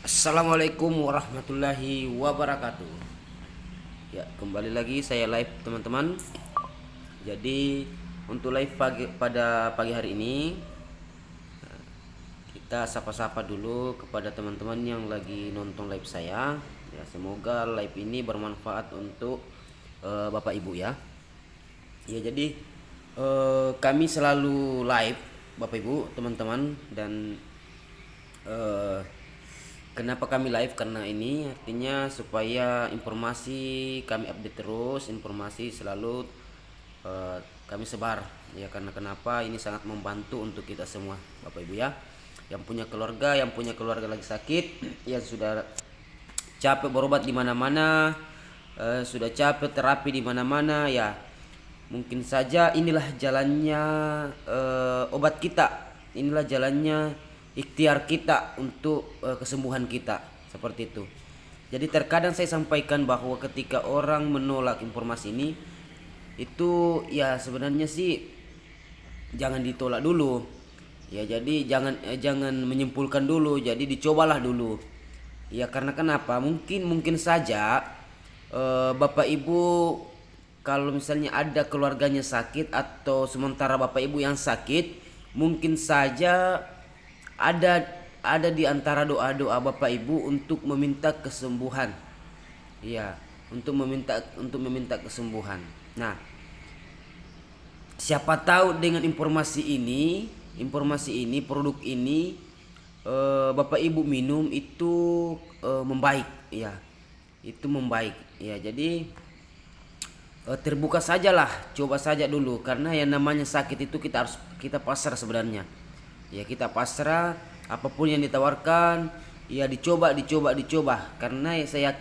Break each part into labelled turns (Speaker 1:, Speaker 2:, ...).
Speaker 1: Assalamualaikum warahmatullahi wabarakatuh. Ya, kembali lagi saya live teman-teman. Jadi untuk live pada pagi hari ini kita sapa-sapa dulu kepada teman-teman yang lagi nonton live saya. Ya, semoga live ini bermanfaat untuk Bapak Ibu ya. Ya, jadi kami selalu live Bapak Ibu, teman-teman, dan kenapa kami live? Karena ini artinya supaya informasi kami update terus, informasi selalu kami sebar. Ya, karena kenapa ini sangat membantu untuk kita semua, Bapak Ibu ya. Yang punya keluarga lagi sakit, yang sudah capek berobat di mana-mana, sudah capek terapi di mana-mana ya. Mungkin saja inilah jalannya obat kita. Inilah jalannya ikhtiar kita untuk kesembuhan kita, seperti itu. Jadi terkadang saya sampaikan bahwa ketika orang menolak informasi ini, itu ya sebenarnya sih jangan ditolak dulu. Ya, jadi jangan menyimpulkan dulu, jadi dicobalah dulu. Ya, karena kenapa? Mungkin saja Bapak Ibu, kalau misalnya ada keluarganya sakit atau sementara Bapak Ibu yang sakit, mungkin saja ada di antara doa-doa Bapak Ibu untuk meminta kesembuhan. Iya, untuk meminta kesembuhan. Nah, siapa tahu dengan informasi ini, produk ini Bapak Ibu minum itu membaik, ya. Itu membaik. Ya, jadi terbuka sajalah, coba saja dulu, karena yang namanya sakit itu kita pasrah sebenarnya. Ya, kita pasrah, apapun yang ditawarkan ya dicoba karena ya saya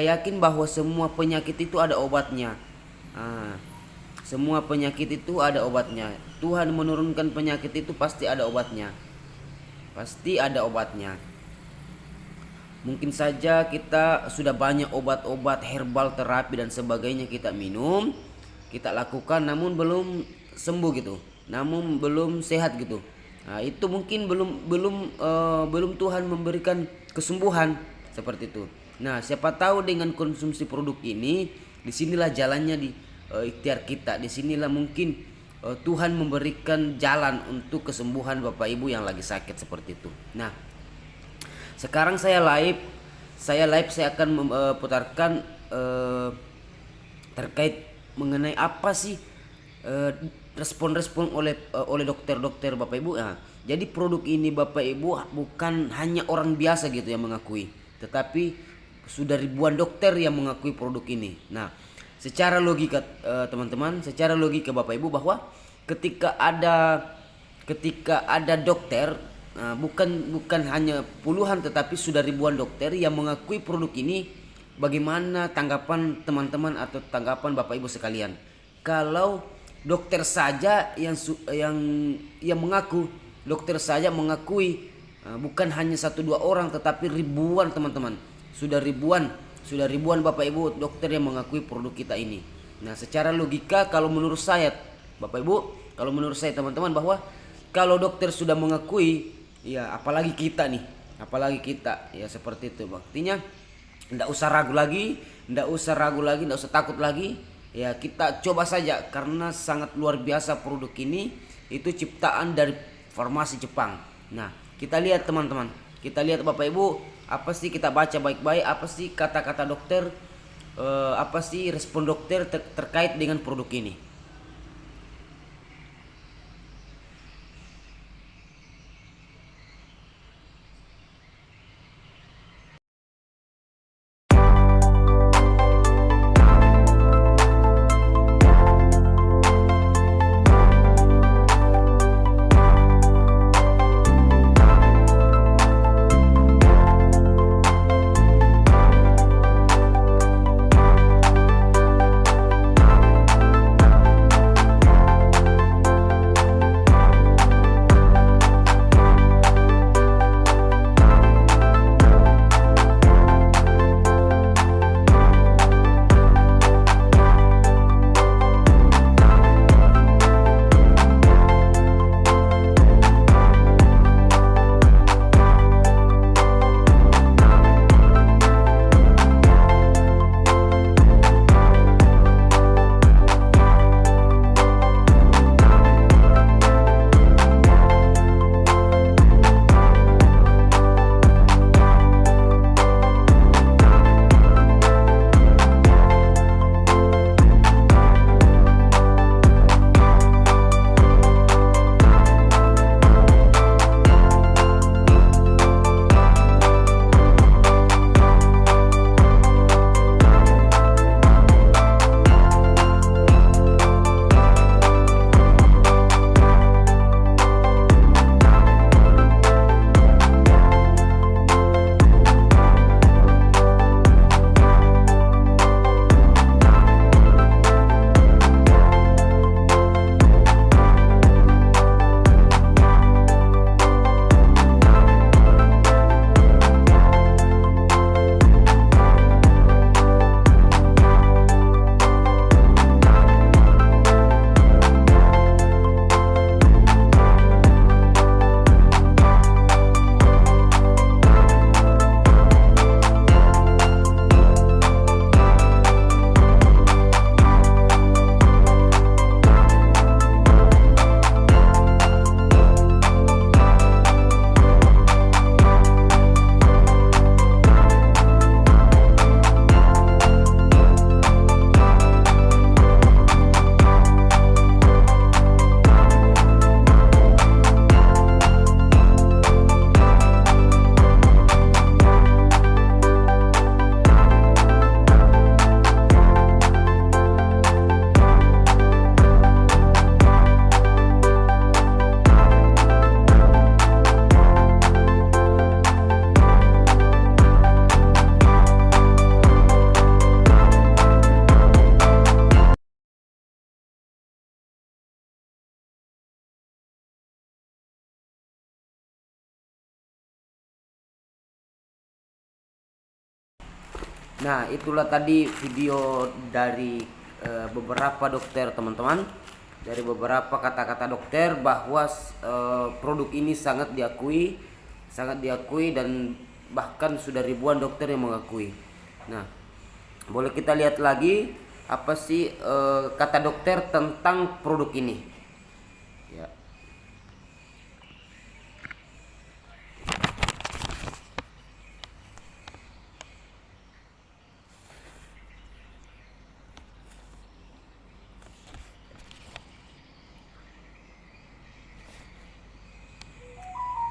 Speaker 1: yakin bahwa semua penyakit itu ada obatnya. Semua penyakit itu ada obatnya. Tuhan menurunkan penyakit itu pasti ada obatnya. Mungkin saja kita sudah banyak obat-obat herbal, terapi dan sebagainya kita minum, kita lakukan, namun belum sembuh gitu, namun belum sehat gitu. Nah, itu mungkin belum Tuhan memberikan kesembuhan, seperti itu. Nah, siapa tahu dengan konsumsi produk ini, disinilah jalannya di ikhtiar kita. Disinilah mungkin Tuhan memberikan jalan untuk kesembuhan Bapak Ibu yang lagi sakit, seperti itu. Nah, sekarang saya akan putarkan terkait mengenai apa sih respon-respon oleh dokter-dokter Bapak Ibu. Nah, jadi produk ini Bapak Ibu bukan hanya orang biasa gitu yang mengakui, tetapi sudah ribuan dokter yang mengakui produk ini. Nah, secara logika teman-teman, secara logika Bapak Ibu, bahwa ketika ada dokter, bukan hanya puluhan tetapi sudah ribuan dokter yang mengakui produk ini, bagaimana tanggapan teman-teman atau tanggapan Bapak Ibu sekalian kalau dokter saja yang mengaku, dokter saja mengakui, bukan hanya 1-2 orang tetapi ribuan teman-teman, sudah ribuan Bapak Ibu dokter yang mengakui produk kita ini. Nah, secara logika kalau menurut saya Bapak Ibu, kalau menurut saya teman-teman, bahwa kalau dokter sudah mengakui, ya apalagi kita ya, seperti itu. Artinya tidak usah ragu lagi, tidak usah takut lagi. Ya, kita coba saja karena sangat luar biasa produk ini. Itu ciptaan dari farmasi Jepang. Nah, kita lihat teman-teman, kita lihat Bapak Ibu, apa sih, kita baca baik-baik apa sih kata-kata dokter, apa sih respon dokter terkait dengan produk ini. Nah, itulah tadi video dari beberapa dokter, teman-teman. Dari beberapa kata-kata dokter bahwa produk ini sangat diakui dan bahkan sudah ribuan dokter yang mengakui. Nah, boleh kita lihat lagi apa sih kata dokter tentang produk ini. Ya.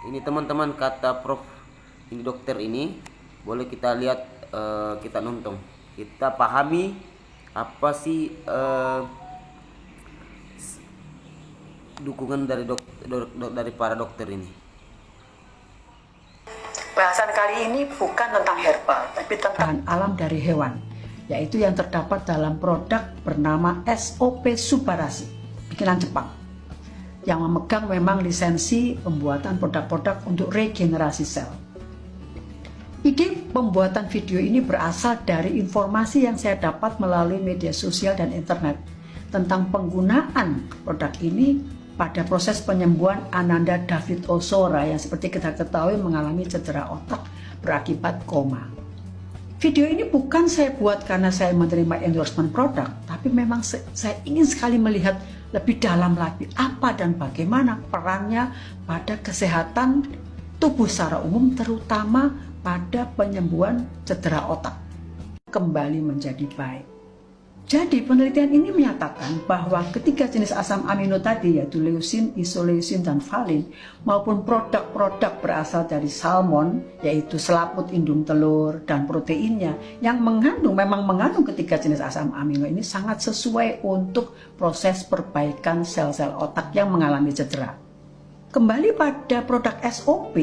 Speaker 1: Ini teman-teman kata Prof ini dokter ini, boleh kita lihat, kita nonton, kita pahami apa sih dukungan dari dari para dokter ini.
Speaker 2: Bahasan kali ini bukan tentang herbal, tapi tentang alam dari hewan, yaitu yang terdapat dalam produk bernama SOP Subarasi, bikinan Jepang, yang memegang memang lisensi pembuatan produk-produk untuk regenerasi sel. Ide pembuatan video ini berasal dari informasi yang saya dapat melalui media sosial dan internet tentang penggunaan produk ini pada proses penyembuhan Ananda David Ozora yang seperti kita ketahui mengalami cedera otak berakibat koma. Video ini bukan saya buat karena saya menerima endorsement produk, tapi memang saya ingin sekali melihat lebih dalam lagi apa dan bagaimana perannya pada kesehatan tubuh secara umum, terutama pada penyembuhan cedera otak kembali menjadi baik. Jadi penelitian ini menyatakan bahwa ketiga jenis asam amino tadi, yaitu leucin, isoleucin, dan valin, maupun produk-produk berasal dari salmon, yaitu selaput indung telur dan proteinnya, yang memang mengandung ketiga jenis asam amino ini sangat sesuai untuk proses perbaikan sel-sel otak yang mengalami cedera. Kembali pada produk SOP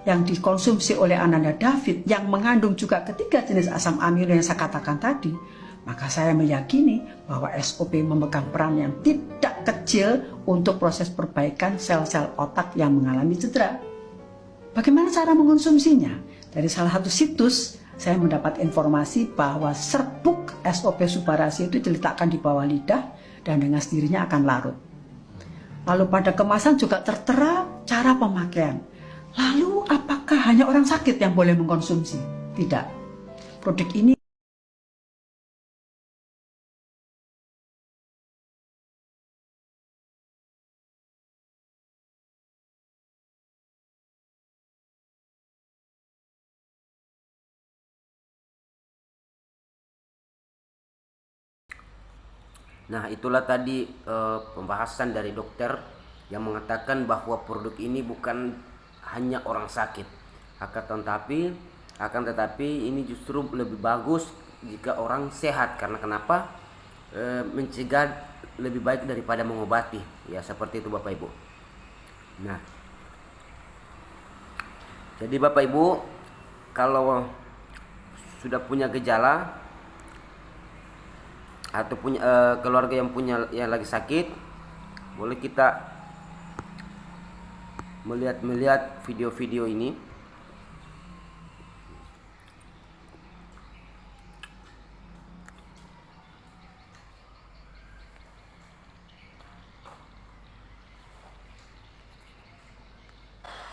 Speaker 2: yang dikonsumsi oleh Ananda David yang mengandung juga ketiga jenis asam amino yang saya katakan tadi, maka saya meyakini bahwa SOP memegang peran yang tidak kecil untuk proses perbaikan sel-sel otak yang mengalami cedera. Bagaimana cara mengkonsumsinya? Dari salah satu situs, saya mendapat informasi bahwa serbuk SOP Subarasi itu diletakkan di bawah lidah dan dengan sendirinya akan larut. Lalu pada kemasan juga tertera cara pemakaian. Lalu apakah hanya orang sakit yang boleh mengkonsumsi? Tidak. Produk ini
Speaker 1: Nah, itulah tadi pembahasan dari dokter yang mengatakan bahwa produk ini bukan hanya orang sakit, akan tetapi ini justru lebih bagus jika orang sehat. Karena kenapa? Mencegah lebih baik daripada mengobati, ya seperti itu Bapak Ibu. Nah, jadi Bapak Ibu kalau sudah punya gejala atau punya keluarga yang lagi sakit, boleh kita melihat video-video ini.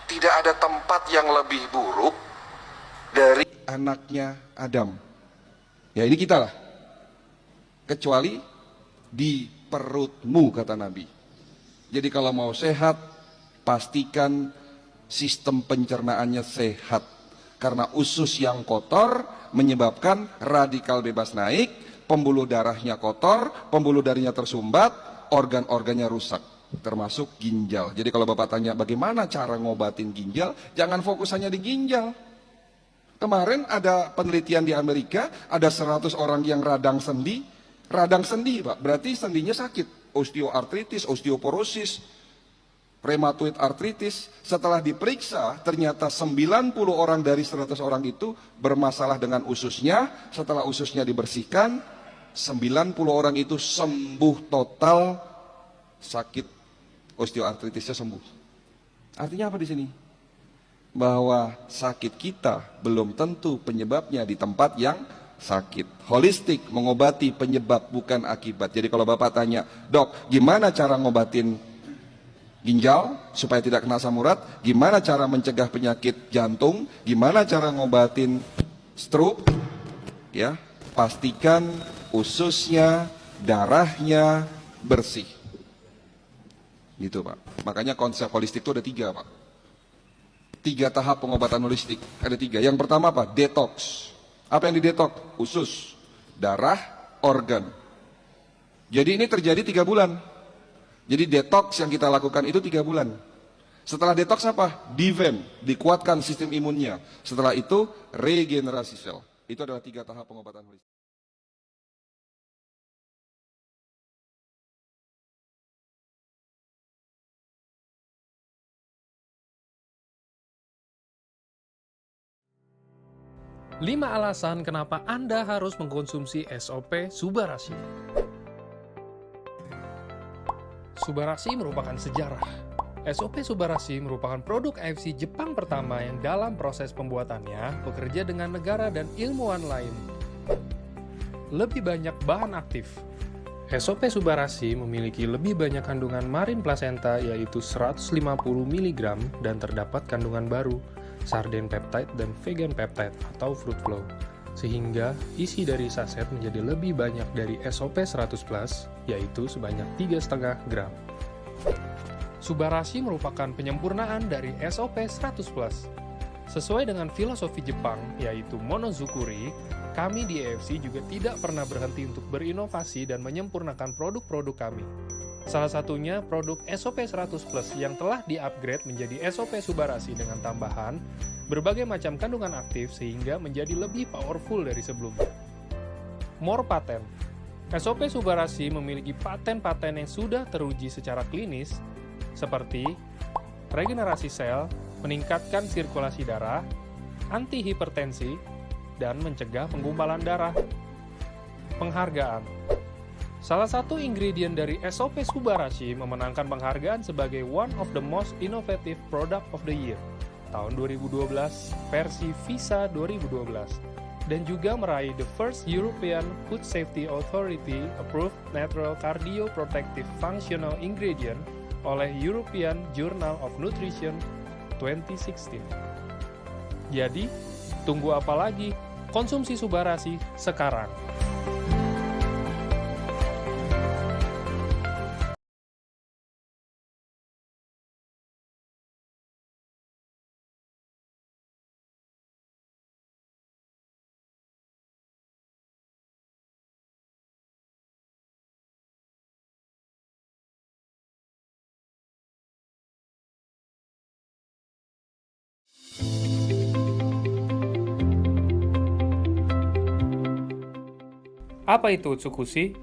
Speaker 3: Tidak ada tempat yang lebih buruk dari anaknya Adam. Ya, ini kita lah. Kecuali di perutmu, kata Nabi. Jadi kalau mau sehat, pastikan sistem pencernaannya sehat. Karena usus yang kotor menyebabkan radikal bebas naik, pembuluh darahnya kotor, pembuluh darahnya tersumbat, organ-organnya rusak, termasuk ginjal. Jadi kalau Bapak tanya bagaimana cara ngobatin ginjal, jangan fokus hanya di ginjal. Kemarin ada penelitian di Amerika, ada 100 orang yang radang sendi, Pak, berarti sendinya sakit, osteoartritis, osteoporosis, rheumatoid arthritis. Setelah diperiksa, ternyata 90 orang dari 100 orang itu bermasalah dengan ususnya. Setelah ususnya dibersihkan, 90 orang itu sembuh total, sakit osteoartritisnya sembuh. Artinya apa di sini? Bahwa sakit kita belum tentu penyebabnya di tempat yang sakit. Holistik, mengobati penyebab bukan akibat. Jadi kalau Bapak tanya, dok, gimana cara ngobatin ginjal supaya tidak kena asam urat? Gimana cara mencegah penyakit jantung? Gimana cara ngobatin stroke? Ya, pastikan ususnya, darahnya bersih. Gitu Pak. Makanya konsep holistik itu ada 3 Pak. 3 tahap pengobatan holistik. Ada 3. Yang pertama apa? Detox. Apa yang didetox? Usus, darah, organ. Jadi ini terjadi 3 bulan. Jadi detox yang kita lakukan itu 3 bulan. Setelah detox apa? Defend, dikuatkan sistem imunnya. Setelah itu regenerasi sel. Itu adalah 3 tahap pengobatan holistik.
Speaker 4: Lima alasan kenapa Anda harus mengkonsumsi SOP Subarashi. Subarashi merupakan sejarah. SOP Subarashi merupakan produk AFC Jepang pertama yang dalam proses pembuatannya bekerja dengan negara dan ilmuwan lain. Lebih banyak bahan aktif. SOP Subarashi memiliki lebih banyak kandungan marin placenta yaitu 150 mg dan terdapat kandungan baru, sarden peptide dan vegan peptide atau fruit flow, sehingga isi dari saset menjadi lebih banyak dari SOP 100+, yaitu sebanyak 3,5 gram. Subarashi merupakan penyempurnaan dari SOP 100+. Sesuai dengan filosofi Jepang, yaitu monozukuri, kami di AFC juga tidak pernah berhenti untuk berinovasi dan menyempurnakan produk-produk kami. Salah satunya produk SOP 100+ yang telah di-upgrade menjadi SOP Subarashi dengan tambahan berbagai macam kandungan aktif sehingga menjadi lebih powerful dari sebelumnya. More patent. SOP Subarashi memiliki paten-paten yang sudah teruji secara klinis seperti regenerasi sel, meningkatkan sirkulasi darah, anti-hipertensi, dan mencegah penggumpalan darah. Penghargaan. Salah satu ingredient dari SOP Subarashi memenangkan penghargaan sebagai One of the Most Innovative Product of the Year tahun 2012 versi Visa 2012 dan juga meraih the first European Food Safety Authority Approved Natural Cardioprotective Functional Ingredient oleh European Journal of Nutrition 2016. Jadi, tunggu apa lagi? Konsumsi Subarashi sekarang. Apa itu Utsukushi?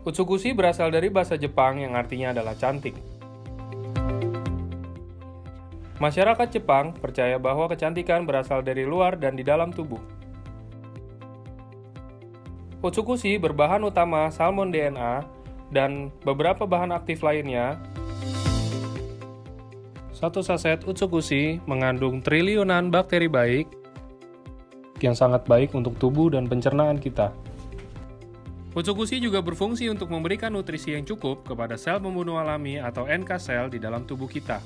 Speaker 4: Utsukushi berasal dari bahasa Jepang yang artinya adalah cantik. Masyarakat Jepang percaya bahwa kecantikan berasal dari luar dan di dalam tubuh. Utsukushi berbahan utama salmon DNA dan beberapa bahan aktif lainnya. Satu saset Utsukushi mengandung triliunan bakteri baik yang sangat baik untuk tubuh dan pencernaan kita. Utsukushi juga berfungsi untuk memberikan nutrisi yang cukup kepada sel pembunuh alami atau NK sel di dalam tubuh kita.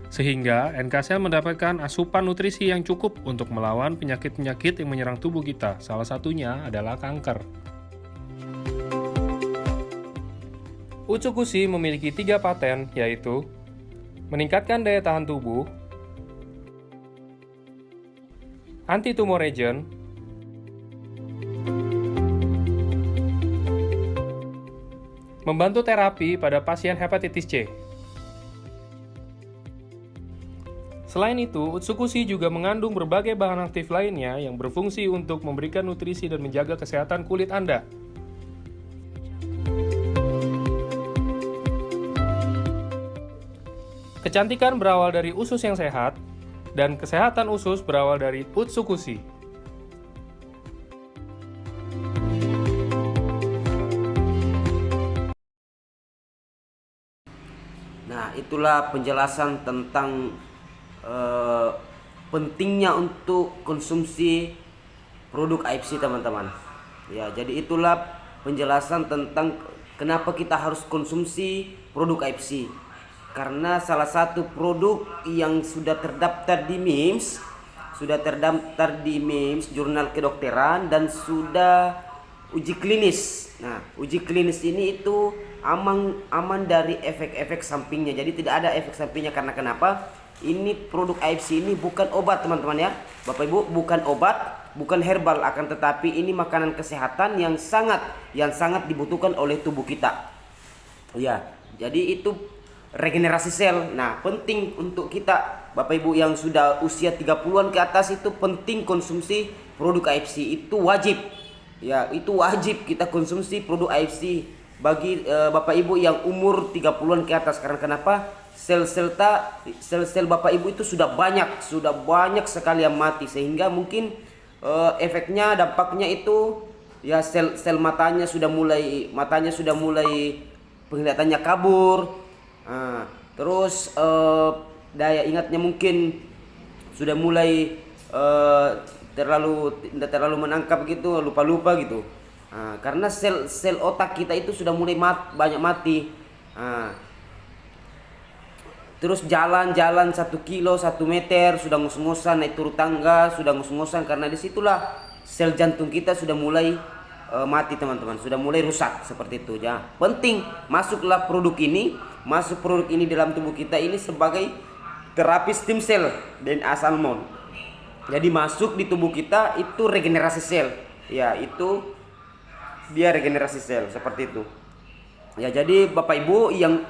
Speaker 4: Sehingga NK sel mendapatkan asupan nutrisi yang cukup untuk melawan penyakit-penyakit yang menyerang tubuh kita. Salah satunya adalah kanker. Utsukushi memiliki 3 paten, yaitu meningkatkan daya tahan tubuh, anti-tumor agent, membantu terapi pada pasien hepatitis C. Selain itu, Utsukushi juga mengandung berbagai bahan aktif lainnya yang berfungsi untuk memberikan nutrisi dan menjaga kesehatan kulit Anda. Kecantikan berawal dari usus yang sehat, dan kesehatan usus berawal dari Utsukushi.
Speaker 1: itulah penjelasan tentang pentingnya untuk konsumsi produk AFC teman-teman. Ya, jadi itulah penjelasan tentang kenapa kita harus konsumsi produk AFC. Karena salah satu produk yang sudah terdaftar di MIMS, jurnal kedokteran, dan sudah uji klinis. Nah, uji klinis ini itu aman dari efek-efek sampingnya. Jadi tidak ada efek sampingnya. Karena kenapa? Ini produk AFC ini bukan obat teman-teman ya, Bapak Ibu, bukan obat, bukan herbal, akan tetapi ini makanan kesehatan yang sangat dibutuhkan oleh tubuh kita. Ya, jadi itu regenerasi sel. Nah, penting untuk kita Bapak Ibu yang sudah usia 30-an ke atas itu penting konsumsi produk AFC, itu wajib. Ya, itu wajib kita konsumsi produk AFC bagi Bapak Ibu yang umur 30-an ke atas. Karena kenapa? Sel-sel Bapak Ibu itu sudah banyak sekali yang mati, sehingga mungkin efeknya, dampaknya itu ya sel matanya sudah mulai penglihatannya kabur. Terus daya ingatnya mungkin sudah mulai tidak terlalu menangkap gitu, lupa-lupa gitu. Karena sel otak kita itu sudah mulai banyak mati. Terus jalan 1 kilo 1 meter sudah ngos-ngosan, naik turun tangga sudah ngos-ngosan, karena disitulah sel jantung kita sudah mulai mati teman-teman, sudah mulai rusak seperti itu ya. Penting masuk produk ini dalam tubuh kita ini sebagai terapi stem cell DNA salmon. Jadi masuk di tubuh kita itu regenerasi sel. Ya, itu dia regenerasi sel seperti itu. Ya, jadi Bapak Ibu yang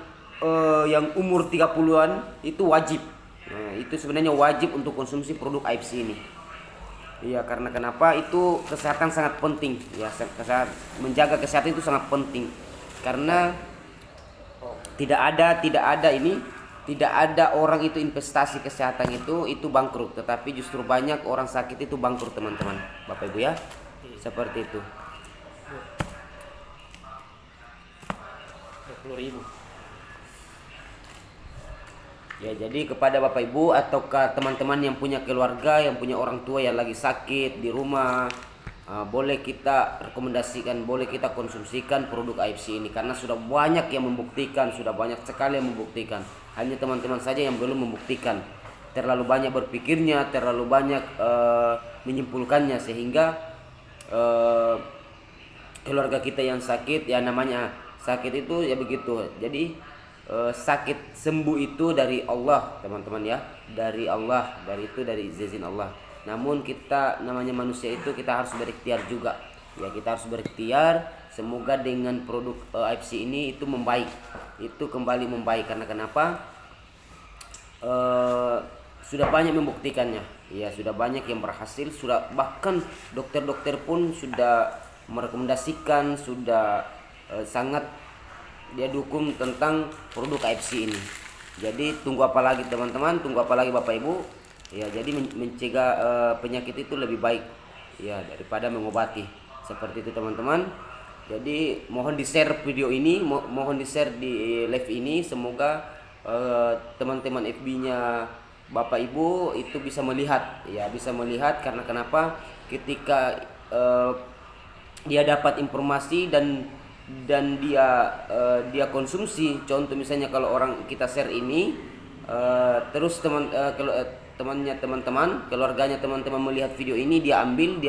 Speaker 1: umur 30-an itu wajib. Nah, itu sebenarnya wajib untuk konsumsi produk AFC ini. Iya, karena kenapa? Itu kesehatan sangat penting. Ya, menjaga kesehatan itu sangat penting. Karena tidak ada orang itu investasi kesehatan itu bangkrut, tetapi justru banyak orang sakit itu bangkrut teman-teman, Bapak Ibu ya. Seperti itu.
Speaker 5: 20.000.
Speaker 1: Ya, jadi kepada Bapak Ibu atau ke teman-teman yang punya keluarga, yang punya orang tua yang lagi sakit di rumah, boleh kita rekomendasikan, boleh kita konsumsikan produk AFC ini, karena sudah banyak yang membuktikan, sudah banyak sekali yang membuktikan. Hanya teman-teman saja yang belum membuktikan. Terlalu banyak berpikirnya, terlalu banyak menyimpulkannya, sehingga keluarga kita yang sakit, ya namanya sakit itu ya begitu. Jadi sakit sembuh itu dari Allah teman-teman ya, dari Allah, dari izin Allah. Namun kita namanya manusia itu kita harus berikhtiar juga ya, kita harus berikhtiar. Semoga dengan produk AFC ini itu membaik, itu kembali membaik. Karena kenapa? Sudah banyak membuktikannya ya, sudah banyak yang berhasil, sudah bahkan dokter-dokter pun sudah merekomendasikan, sudah sangat dia dukung tentang produk AFC ini. Jadi tunggu apa lagi teman-teman, tunggu apa lagi Bapak Ibu ya. Jadi mencegah penyakit itu lebih baik ya daripada mengobati, seperti itu teman-teman. Jadi mohon di share video ini, mohon di share di live ini. Semoga teman-teman FB-nya Bapak Ibu itu bisa melihat ya, bisa melihat. Karena kenapa? Ketika dia dapat informasi dan dia konsumsi, contoh misalnya kalau orang kita share ini terus teman-teman keluarganya teman-teman melihat video ini, dia ambil,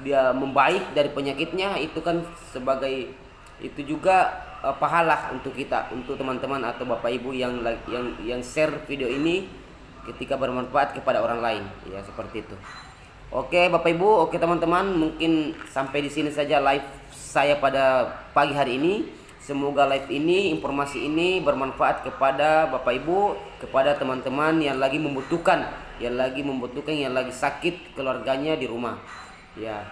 Speaker 1: dia membaik dari penyakitnya, itu kan sebagai itu juga pahala untuk kita, untuk teman-teman atau Bapak Ibu yang share video ini ketika bermanfaat kepada orang lain ya, seperti itu. Oke Bapak Ibu, oke teman-teman, mungkin sampai di sini saja live saya pada pagi hari ini. Semoga live ini, informasi ini bermanfaat kepada Bapak Ibu, kepada teman-teman yang lagi membutuhkan, yang lagi sakit keluarganya di rumah. Ya.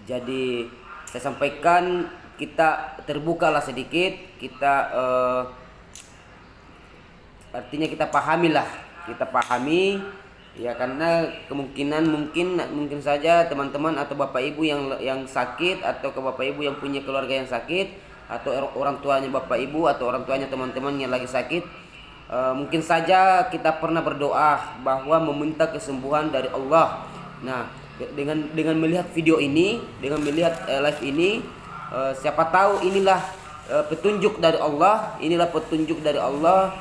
Speaker 1: Jadi saya sampaikan, kita terbukalah sedikit, kita artinya kita pahami ya, karena kemungkinan mungkin saja teman-teman atau Bapak Ibu yang sakit, atau ke Bapak Ibu yang punya keluarga yang sakit, atau orang tuanya Bapak Ibu atau orang tuanya teman-teman yang lagi sakit, Mungkin saja kita pernah berdoa bahwa meminta kesembuhan dari Allah. Nah, dengan melihat video ini, dengan melihat live ini, siapa tahu inilah petunjuk dari Allah,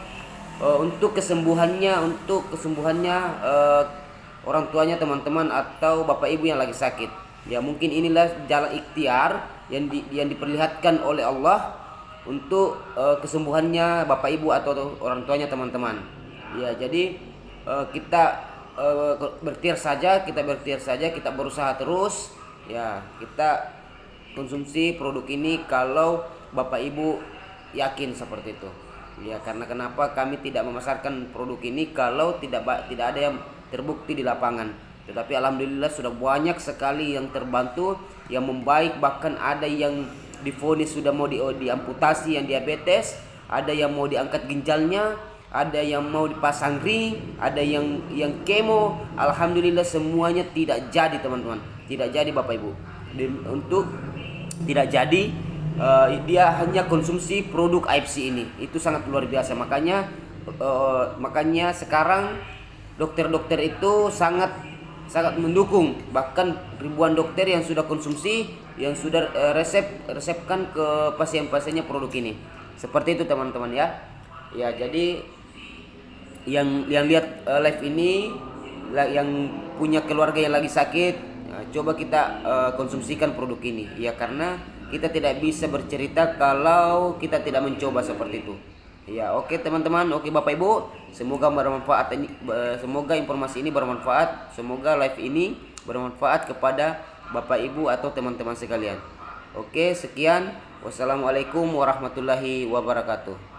Speaker 1: untuk kesembuhannya orang tuanya, teman-teman, atau bapak ibu yang lagi sakit. Ya, mungkin inilah jalan ikhtiar yang diperlihatkan oleh Allah untuk kesembuhannya bapak ibu atau orang tuanya, teman-teman. Ya, jadi kita berikhtiar saja, kita berusaha terus. Ya, kita konsumsi produk ini kalau bapak ibu yakin seperti itu. Ya, karena kenapa kami tidak memasarkan produk ini kalau tidak ada yang terbukti di lapangan. Tetapi alhamdulillah sudah banyak sekali yang terbantu, yang membaik, bahkan ada yang divonis sudah mau diamputasi yang diabetes, ada yang mau diangkat ginjalnya, ada yang mau dipasang ring, ada yang kemo. Alhamdulillah semuanya tidak jadi, teman-teman. Tidak jadi bapak ibu. Untuk tidak jadi, dia hanya konsumsi produk AFC ini. Itu sangat luar biasa. Makanya sekarang dokter-dokter itu sangat mendukung. Bahkan ribuan dokter yang sudah konsumsi, yang sudah resepkan ke pasien-pasiennya produk ini. Seperti itu, teman-teman, ya. Ya, jadi yang lihat live ini, yang punya keluarga yang lagi sakit, coba kita konsumsikan produk ini. Ya, karena kita tidak bisa bercerita kalau kita tidak mencoba seperti itu. Ya, oke, teman-teman, oke Bapak Ibu, semoga bermanfaat ini, semoga informasi ini bermanfaat, semoga live ini bermanfaat kepada Bapak Ibu atau teman-teman sekalian. Oke, sekian. Wassalamualaikum warahmatullahi wabarakatuh.